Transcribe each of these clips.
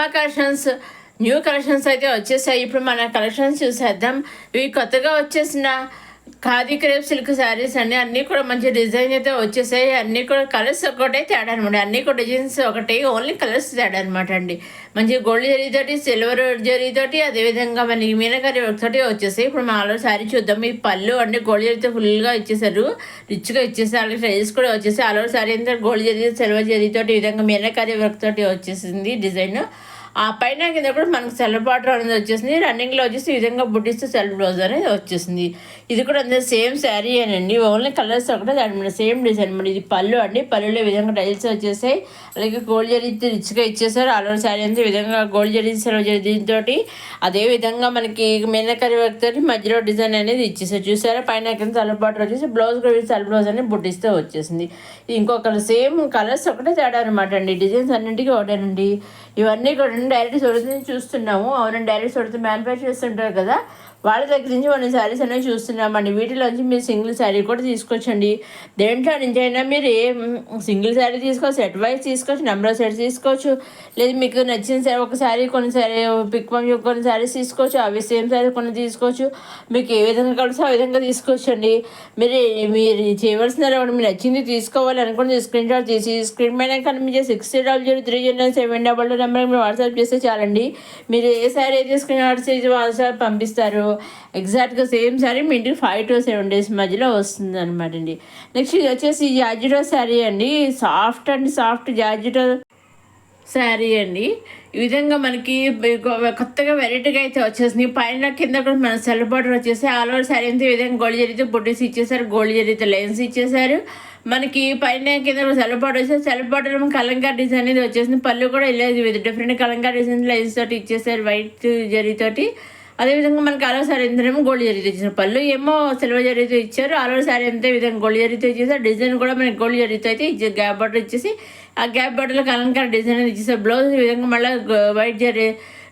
Summer collections new collections అయితే వచ్చేసాయి. ఇప్పుడు మన కలెక్షన్స్ చూసేద్దాం. ఇవి కొత్తగా వచ్చేసిన ఖాదీ క్రేప్ సిల్క్ శారీస్ అండి. అన్నీ కూడా మంచి డిజైన్ అయితే వచ్చేసాయి. అన్నీ కూడా కలర్స్ ఒకటే తేడా అనమాట. అన్నీ కూడా డిజైన్స్ ఒకటి, ఓన్లీ కలర్స్ తేడా అనమాట అండి. మంచి గోల్డ్ జరీతోటి, సిల్వర్ జరీతోటి, అదేవిధంగా మనకి మీనకరి ఒకటి వచ్చేసాయి. ఇప్పుడు మన ఆల్రెడీ శారీ చూద్దాం. ఈ పళ్ళు అంటే గోల్డ్ జరీతో ఫుల్గా ఇచ్చేసారు, రిచ్గా ఇచ్చేసారు. అలాగే ప్రైస్ కూడా వచ్చేసాయి. ఆల్రెడీ శారీ అంతా గోల్డ్ జరీ, సిల్వర్ జరీతోటి ఈ విధంగా మీనకరి వర్క్ తోటి వచ్చేసింది డిజైన్. ఆ పైన కింద కూడా మనకు సెల్ఫ్ బార్డర్ అనేది వచ్చేసింది. రన్నింగ్లో వచ్చేసి ఈ విధంగా బుట్టిస్తే సెల్ఫ్ బ్లౌజ్ అనేది వచ్చేసింది. ఇది కూడా అంతే సేమ్ శారీ అనండి, ఓన్లీ కలర్స్ ఒకటే దాని సేమ్ డిజైన్ అనమాట. ఇది పళ్ళు అండి. పళ్ళులో ఈ విధంగా టైల్స్ వచ్చేసాయి. అలాగే గోల్డ్ జరీ రిచ్గా ఇచ్చేసారు. ఆల్రెడీ శారీ అంతా ఈ విధంగా గోల్డ్ జరీ, సిల్వర్ జరీ దీంతో అదేవిధంగా మనకి మీనకరి వర్క్ తోటి మధ్యలో డిజైన్ అనేది ఇచ్చేసారు. చూసారా, పైన కింద సెల్ఫ్ బార్డర్ వచ్చేసి బ్లౌజ్ కూడా సెల్ఫ్ బ్లౌజ్ అనేది బుట్టిస్తే వచ్చేసింది. ఇంకొక సేమ్ కలర్స్ ఒకటే తేడా అనమాట అండి. డిజైన్స్ అన్నింటికీ ఒకటేనండి. ఇవన్నీ కూడా డైరెక్ట్ సొరత నుంచి చూస్తున్నాము. అవునండి, డైరెక్ట్ సొరత మ్యానుఫ్యాక్చర్ చేస్తుంటారు కదా, వాళ్ళ దగ్గర నుంచి కొన్ని శారీస్ అనేవి చూస్తున్నామండి. వీటిలోంచి మీరు సింగిల్ శారీ కూడా తీసుకోవచ్చండి. దేంట్లో నుంచి అయినా మీరు సింగిల్ శారీ తీసుకోవచ్చు, సెట్ వైజ్ తీసుకోవచ్చు, నెంబర్ ఆఫ్ సెట్స్ తీసుకోవచ్చు. లేదు మీకు నచ్చిన శారీ ఒక శారీ, కొన్ని శారీ పిక్ కొన్ని శారీస్ తీసుకోవచ్చు. అవి సేమ్ శారీ కొన్ని తీసుకోవచ్చు. మీకు ఏ విధంగా కలిసో ఆ విధంగా తీసుకోవచ్చు అండి. మీరు చేయవలసిన మీరు నచ్చింది తీసుకోవాలి అనుకుని స్క్రీన్ షాట్ తీసి స్క్రీన్ పైన కనిపించే 60003997 నెంబర్కి మీరు వాట్సాప్ చేస్తే చాలండి. మీరు ఏ శారీ అయితే స్క్రీన్ షాట్ చేసి వాట్సాప్ పంపిస్తారు, ఎగ్జాక్ట్గా సేమ్ శారీ మీ ఇంటికి 5 to 7 days మధ్యలో వస్తుంది అనమాట అండి. నెక్స్ట్ ఇది వచ్చేసి జార్జిటో శారీ అండి. సాఫ్ట్ జార్జిటో శారీ అండి. ఈ విధంగా మనకి కొత్తగా వెరైటీగా అయితే వచ్చేసింది. పైన కింద కూడా మన సెల్ఫ్ బార్డర్ వచ్చేసి ఆల్ ఓవర్ శారీ అంతా ఈ విధంగా గోల్డ్ జరీతో బుట్టీస్ ఇచ్చేసారు, గోల్డ్ జరీతో లైన్స్ ఇచ్చేసారు. మనకి పైన కింద సెల్ఫ్ బార్డర్ వచ్చేసి సెల్ఫ్ బార్డర్ కలంకారీ డిజైన్ అనేది వచ్చేసింది. పళ్ళు కూడా లేదు, డిఫరెంట్ కలంకారీ డిజైన్ లైన్స్ తోటి ఇచ్చేసారు వైట్ జరీతోటి. అదేవిధంగా మనకి ఆలో శారీ ఎంతనేమో గోల్డ్ జరీతో ఇచ్చారు, పళ్ళు ఏమో సిల్వర్ జరీతో ఇచ్చారు. ఆలో శారీ అంతే విధంగా గోల్డ్ జరీతో ఇచ్చేసారు. డిజైన్ కూడా మనకి గోల్డ్ జరీతో అయితే ఇచ్చారు. గ్యాప్ బార్డర్ ఇచ్చేసి ఆ గ్యాప్ బార్డర్లో కలంకారీ డిజైన్ అనేది ఇచ్చేసారు. బ్లౌజ్ ఈ విధంగా మళ్ళీ వైట్ జరీ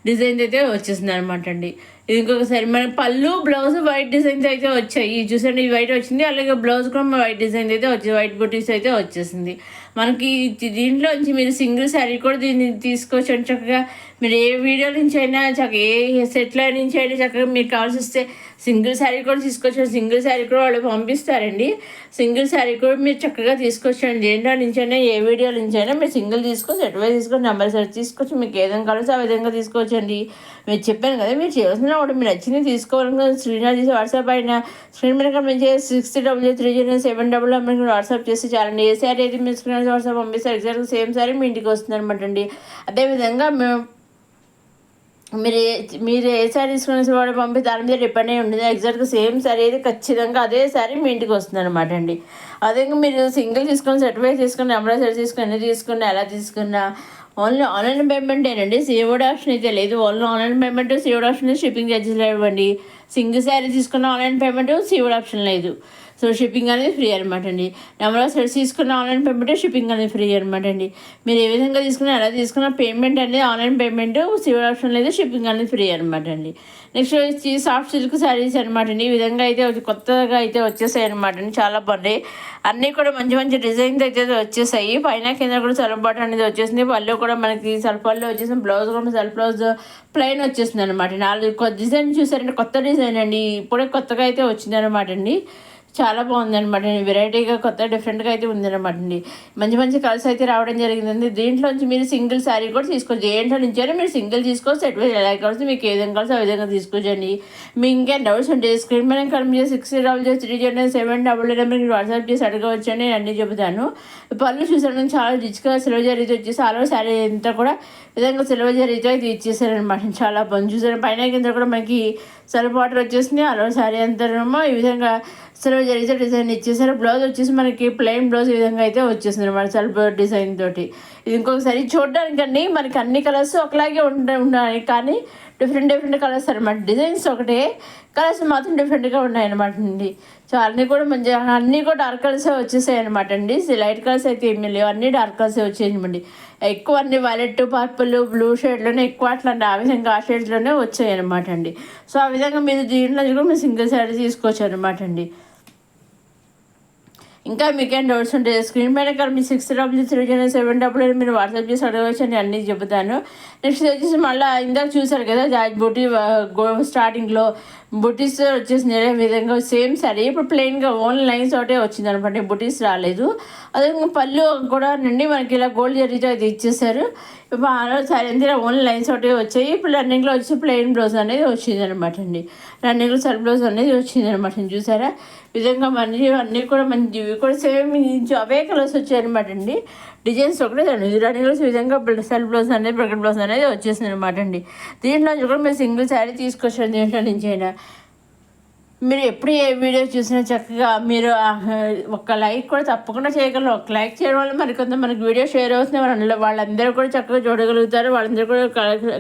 డిజైన్ అయితే వచ్చేసింది అనమాట అండి. ఇది ఇంకొకసారి మన పళ్ళు బ్లౌజ్ వైట్ డిజైన్స్ అయితే వచ్చాయి. చూసండి, ఈ వైట్ వచ్చింది. అలాగే బ్లౌజ్ కూడా వైట్ డిజైన్ అయితే వచ్చేది, వైట్ బుటీస్ అయితే వచ్చేసింది మనకి. దీంట్లో నుంచి మీరు సింగిల్ శారీ కూడా దీన్ని తీసుకోవచ్చు. చక్కగా మీరు ఏ వీడియో నుంచి అయినా చక్కగా ఏ సెట్లో నుంచి అయినా చక్కగా మీకు కావాల్సి వస్తే సింగిల్ శారీ కూడా తీసుకోవచ్చు. సింగిల్ శారీ కూడా వాళ్ళు పంపిస్తారండి. సింగిల్ శారీ కూడా మీరు చక్కగా తీసుకోవచ్చు. దేంట్లో నుంచి అయినా ఏ వీడియో నుంచి అయినా మీరు సింగిల్ తీసుకోవచ్చు, ఎటువైపు తీసుకోవచ్చు, నెంబర్ సెట్ తీసుకోవచ్చు. మీకు ఏ విధంగా కావాల్సి ఆ విధంగా తీసుకోవచ్చు అండి. మీరు చెప్పాను కదా, మీరు చేయాల్సిన ఒకటి మీరు నచ్చింది తీసుకోవాలని స్క్రీన్ తీసి వాట్సాప్ అయినా స్క్రీన్ మీద కనిపించే 60003997 వాట్సాప్ చేసి చాలండి. ఏ శారీ అయితే మీరు స్క్రీన్ వాట్సాప్ పంపిస్తారు ఎగ్జాక్ట్గా సేమ్ శారీ మీ ఇంటికి వస్తుంది అనమాట అండి. అదేవిధంగా మీరు ఏ శారీ తీసుకుని వాడు పంపి దాని మీద డిపెండ్ అయ్యి ఉండేది. ఎగ్జాక్ట్గా సేమ్ శారీ అయితే ఖచ్చితంగా అదే శారీ మీ ఇంటికి వస్తుంది అనమాట అండి. అదే మీరు సింగిల్ తీసుకొని సర్టిఫైడ్ తీసుకుని నెంబర్ సెట్ తీసుకుని ఎన్ని తీసుకున్నా ఎలా తీసుకున్నా ఓన్లీ ఆన్లైన్ పేమెంటేనండి. సీఓడి ఆప్షన్ అయితే లేదు. Only online payment, COD option, shipping charges ఇవ్వండి. సింగిల్ శారీ తీసుకున్న ఆన్లైన్ పేమెంట్, సీఓడి ఆప్షన్ లేదు. సో షిప్పింగ్ అనేది ఫ్రీ అనమాట అండి. నెంబర్ ఆఫ్ సెట్స్ తీసుకున్న ఆన్లైన్ పేమెంట్, షిప్పింగ్ అనేది ఫ్రీ అనమాట అండి. మీరు ఏ విధంగా తీసుకున్నా ఎలా తీసుకున్నా పేమెంట్ అనేది ఆన్లైన్ పేమెంట్, సీఓడి ఆప్షన్ లేదు, షిప్పింగ్ అనేది ఫ్రీ అనమాట అండి. నెక్స్ట్ వచ్చి సాఫ్ట్ సిల్క్ శారీస్ అనమాట అండి. ఈ విధంగా అయితే కొత్తగా అయితే వచ్చేసాయి అనమాట అండి. చాలా బాగున్నాయి. అన్నీ కూడా మంచి మంచి డిజైన్స్ అయితే వచ్చేసాయి. పైన కింద కూడా సెల్ఫ్ బార్డర్ అనేది వచ్చేసింది. పళ్ళు కూడా మనకి సెల్ఫ్ పళ్ళు వచ్చేసింది. బ్లౌజ్ కూడా సెల్ఫ్ బ్లౌజ్ ప్లెయిన్ వచ్చేసింది అనమాట. 4 డిజైన్ చూసారంటే కొత్త డిజైన్ అండి. ఇప్పుడే కొత్తగా అయితే వచ్చింది అనమాట అండి. చాలా బాగుందనమాట. వెరైటీగా కొత్త డిఫరెంట్గా అయితే ఉందన్నమాట అండి. మంచి మంచి కలర్స్ అయితే రావడం జరిగిందండి. దీంట్లోంచి మీరు సింగిల్ శారీ కూడా తీసుకోవచ్చు. ఏంటో నుంచి మీరు సింగిల్ తీసుకోవచ్చు, సెట్ వైజ్ ఎలా కావచ్చు, మీకు ఏ విధంగా కావాల్సి ఆ విధంగా తీసుకోవచ్చండి. మీకు ఇంకేం డౌట్స్ ఉంటే స్క్రీన్ మీద కనిపించే 60003997 నెంబర్కి వాట్సాప్ చేసి అడగవచ్చు అని నేను అన్నీ చెబుతాను. పళ్ళు చూసాను చాలా రిచ్గా సిల్వర్ జరీతో వచ్చేసి ఆలో శారీ అంతా కూడా విధంగా సిల్వర్ జరీతో అయితే ఇచ్చేసారనమాట. చాలా బాగుంది. చూసారు పైన కింద కూడా మనకి సెల్ఫ్ బార్డర్ వచ్చేసింది. ఆలో శారీ అంతా ఈ విధంగా సిల్వర్ జరీతో డిజైన్ ఇచ్చేసారు. బ్లౌజ్ వచ్చేసి మనకి ప్లెయిన్ బ్లౌజ్ ఈ విధంగా అయితే వచ్చేసింది అనమాట సెల్ఫ్ డిజైన్ తోటి. ఇది ఇంకొకసారి చూడడానికండి మనకి అన్ని కలర్స్ ఒకలాగే ఉన్నాయి, కానీ డిఫరెంట్ కలర్స్ అనమాట. డిజైన్స్ ఒకటే, కలర్స్ మాత్రం డిఫరెంట్గా ఉన్నాయన్నమాట అండి. సో అన్నీ కూడా మంచిగా అన్నీ కూడా డార్క్ కలర్సే వచ్చేసాయి అనమాట అండి. లైట్ కలర్స్ అయితే ఏమీ లేవు, అన్నీ డార్క్ కలర్సే వచ్చేయండి. ఎక్కువ అన్ని వైలెట్, పర్పుల్, బ్లూ షేడ్లోనే ఎక్కువ అట్లా ఆ విధంగా ఆ షేడ్స్లోనే వచ్చాయి అనమాట అండి. సో ఆ విధంగా మీరు దీంట్లో కూడా మీరు సింగిల్ శారీ తీసుకోవచ్చు అనమాట అండి. ఇంకా మీకేం డౌట్స్ ఉంటే స్క్రీన్ పైన మీ 6000 మీరు వాట్సాప్ చేసి అడగవచ్చు అని అన్నీ చెబుతాను. నెక్స్ట్ వచ్చేసి మళ్ళీ ఇందాక చూసారు కదా బుటీ స్టార్టింగ్లో బుటీస్ వచ్చేసి నేనే విధంగా సేమ్ సారీ ఇప్పుడు ప్లెయిన్గా ఓన్లీ లైన్స్ ఒకటే వచ్చింది అనమాట, బుటీస్ రాలేదు. అదే పళ్ళు కూడా నుండి మనకి ఇలా గోల్డ్ జరీతో అయితే ఇచ్చేసారు. ఇప్పుడు సారీ అంతా ఓన్లీ లైన్స్ ఒకటే వచ్చాయి. ఇప్పుడు రన్నింగ్లో వచ్చి ప్లెయిన్ బ్లౌజ్ అనేది వచ్చింది అనమాట అండి, రన్నింగ్లో సెల్ఫ్ బ్లౌజ్ అనేది వచ్చింది అనమాట. చూసారా విధంగా మంచి అన్నీ కూడా మంచి ఇవి కూడా సేమ్ అవే కలర్స్ వచ్చాయన్నమాట అండి. డిజైన్స్ ఒకటే రన్నింగ్లో విధంగా సెల్ఫ్ బ్లౌజ్ అనేది బ్రకెట్ బ్లౌజ్ అనేది వచ్చేసింది అనమాట అండి. దీంట్లో కూడా మీరు సింగిల్ శారీ తీసుకొచ్చారు దీంట్లో నుంచి అయినా. మీరు ఎప్పుడు ఏ వీడియో చూసినా చక్కగా మీరు ఒక లైక్ కూడా తప్పకుండా చేయగలరు. ఒక లైక్ చేయడం వల్ల మనకి వీడియో షేర్ అవుతుంది, వాళ్ళందరూ కూడా చక్కగా చూడగలుగుతారు, వాళ్ళందరూ కూడా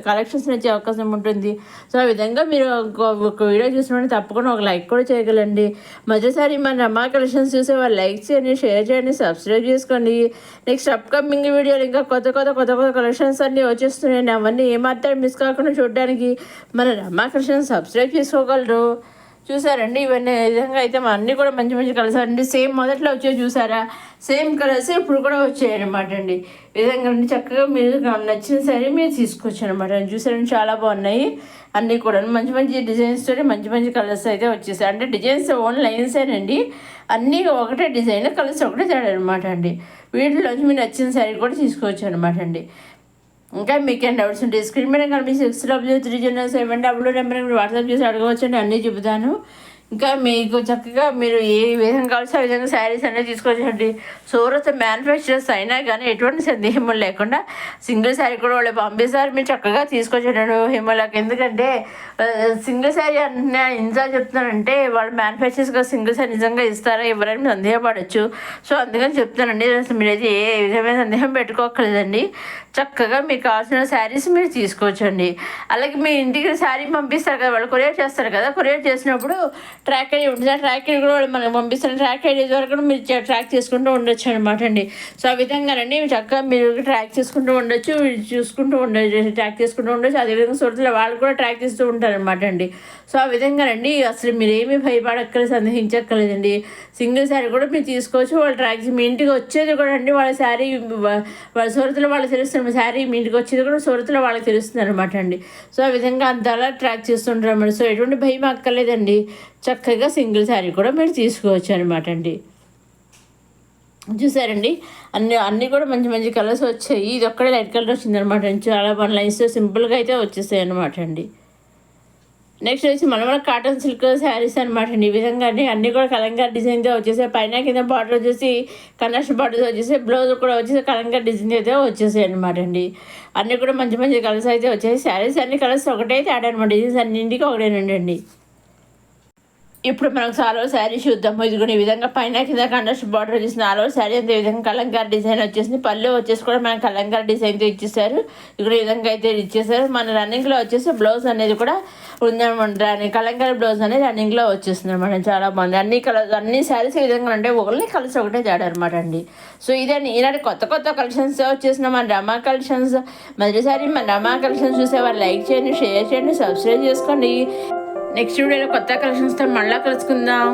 కలెక్షన్స్ వచ్చే అవకాశం ఉంటుంది. సో ఆ విధంగా మీరు ఒక వీడియో చూసిన తప్పకుండా ఒక లైక్ కూడా చేయగలండి. మొదటిసారి మన రమా కలెక్షన్స్ చూసే వాళ్ళు లైక్ చేయండి, షేర్ చేయండి, సబ్స్క్రైబ్ చేసుకోండి. నెక్స్ట్ అప్కమింగ్ వీడియోలు ఇంకా కొత్త కలెక్షన్స్ అన్నీ వచ్చేస్తున్నాయండి. అవన్నీ ఏమాత్రం మిస్ కాకుండా చూడడానికి మన రమా కలెక్షన్స్ సబ్స్క్రైబ్ చేసుకోగలరు. చూసారండి ఇవన్నీ విధంగా అయితే అన్నీ కూడా మంచి మంచి కలర్స్ అండి. సేమ్ మొదట్లో వచ్చేవి చూసారా, సేమ్ కలర్స్ ఇప్పుడు కూడా వచ్చాయి అనమాట అండి. విధంగా చక్కగా మీరు నచ్చిన సరే మీరు తీసుకోవచ్చు అనమాట. చూసారండి చాలా బాగున్నాయి అన్నీ కూడా మంచి మంచి డిజైన్స్ తోటి మంచి మంచి కలర్స్ అయితే వచ్చేసాయి. అంటే డిజైన్స్ ఓన్ లైన్సేనండి, అన్నీ ఒకటే డిజైన్ కలర్స్ ఒకటే తేడా అనమాట అండి. వీటిలోంచి మీరు నచ్చిన శారీ కూడా తీసుకోవచ్చు అనమాట అండి. ఇంకా మీకేం డౌట్స్ ఉంటే స్క్రీన్ మీద కనిపి 6000 నెంబర్ మీరు వాట్సాప్ చేసి అడగవచ్చు అండి, అన్నీ చెబుతాను. ఇంకా మీకు చక్కగా మీరు ఏ విధంగా కావాల్సి ఆ విధంగా శారీస్ అనేది తీసుకొచ్చండి. సూరత్ మ్యానుఫ్యాక్చరర్స్ అయినా కానీ ఎటువంటి సందేహం లేకుండా సింగిల్ శారీ కూడా వాళ్ళు పంపిస్తారు, మీరు చక్కగా తీసుకొచ్చాడు హిమోలాకి. ఎందుకంటే సింగిల్ శారీ అంటే ఇంజా చెప్తున్నానంటే వాళ్ళు మ్యానుఫ్యాక్చరర్స్గా సింగిల్ శారీ నిజంగా ఇస్తారా ఎవరైనా సందేహపడవచ్చు. సో అందుకని చెప్తానండి, అసలు మీరైతే ఏ విధమైన సందేహం పెట్టుకోకలేదండి. చక్కగా మీకు కావాల్సిన శారీస్ మీరు తీసుకోవచ్చండి. అలాగే మీ ఇంటికి శారీ పంపిస్తారు కదా, వాళ్ళు కొరియర్ చేస్తారు కదా, కొరియర్ చేసినప్పుడు ట్రాక్ ఐడి ఉంటుంది, ఆ ట్రాక్ ఐడి కూడా వాళ్ళు మనకు పంపిస్తారు. ట్రాక్ ఐడి వరకు మీరు ట్రాక్ చేసుకుంటూ ఉండొచ్చు అనమాట అండి. సో ఆ విధంగానండి చక్కగా మీరు ట్రాక్ చేసుకుంటూ ఉండొచ్చు, చూసుకుంటూ ఉండొచ్చు, ట్రాక్ చేసుకుంటూ ఉండొచ్చు. అదేవిధంగా సొంతలో వాళ్ళు కూడా ట్రాక్ చేస్తూ ఉంటారు అనమాట అండి. సో ఆ విధంగానండి అసలు మీరేమీ భయపడక్కర్లేదు, సందేహించక్కర్లేదండి. సింగిల్ శారీ కూడా మీరు తీసుకోవచ్చు. వాళ్ళు ట్రాక్ మీ ఇంటికి వచ్చేది కూడా అండి వాళ్ళ శారీ వాళ్ళ సొంతలో వాళ్ళు తెలుస్తుంది, శారీ మీ ఇంటికి వచ్చేది కూడా సొంతలో వాళ్ళకి తెలుస్తుంది అనమాట అండి. సో ఆ విధంగా అంతలా ట్రాక్ చేస్తుంటారు అన్నమాట. సో ఎటువంటి భయం అక్కర్లేదండి, చక్కగా సింగిల్ శారీ కూడా మీరు తీసుకోవచ్చు అనమాట అండి. చూసారండి అన్నీ కూడా మంచి మంచి కలర్స్ వచ్చాయి. ఇది ఒక్కడే లైట్ కలర్ వచ్చిందనమాట అండి, చాలా బాగా లైన్స్ సింపుల్గా అయితే వచ్చేసాయి అనమాట అండి. నెక్స్ట్ వచ్చి మన కాటన్ సిల్క్ శారీస్ అనమాట అండి. ఈ విధంగా అన్నీ కూడా కలంకారీ డిజైన్తో వచ్చేసాయి. పైన కింద బార్డర్ వచ్చేసి కనర్ష్ బార్డర్ వచ్చేసి, బ్లౌజ్ కూడా వచ్చేసి కలంకారీ డిజైన్ అయితే వచ్చేసాయి అనమాట అండి. అన్నీ కూడా మంచి మంచి కలర్స్ అయితే వచ్చాయి. శారీస్ అన్ని కలర్స్ ఒకటే తేడా అనమాట, డిజైన్స్ అన్నింటికి ఒకటేనండి. ఇప్పుడు మనకు సాలో శారీ చూద్దాము. ఇది కూడా ఈ విధంగా పైన కింద కండస్ట్ బార్డర్ వచ్చేసి నాలో శారీ అంతే విధంగా కలంకారీ డిజైన్ వచ్చేసింది. పళ్ళు వచ్చేసి కూడా మన కలంకారీ డిజైన్తో ఇచ్చేసారు. ఇక్కడ ఈ విధంగా అయితే ఇచ్చేసారు. మన రన్నింగ్లో వచ్చేసి బ్లౌజ్ అనేది కూడా ఉందన్నమాట, కలంకారీ బ్లౌజ్ అనేది రన్నింగ్లో వచ్చేస్తుంది అనమాట. చాలా బాగుంది. అన్ని కలర్స్ అన్ని శారీస్ ఈ విధంగా అంటే ఓన్లీ కలర్స్ ఒకటే తేడా అనమాట అండి. సో ఇదే ఈనాటి కొత్త కలెక్షన్స్ వచ్చేసిన మన రమా కలెక్షన్స్. మొదటిసారి మన రమా కలెక్షన్స్ చూసేవారు లైక్ చేయండి, షేర్ చేయండి, సబ్స్క్రైబ్ చేసుకోండి. నెక్స్ట్ వీడియోలో కొత్త కలెక్షన్స్తో మళ్ళీ కలుసుకుందాం.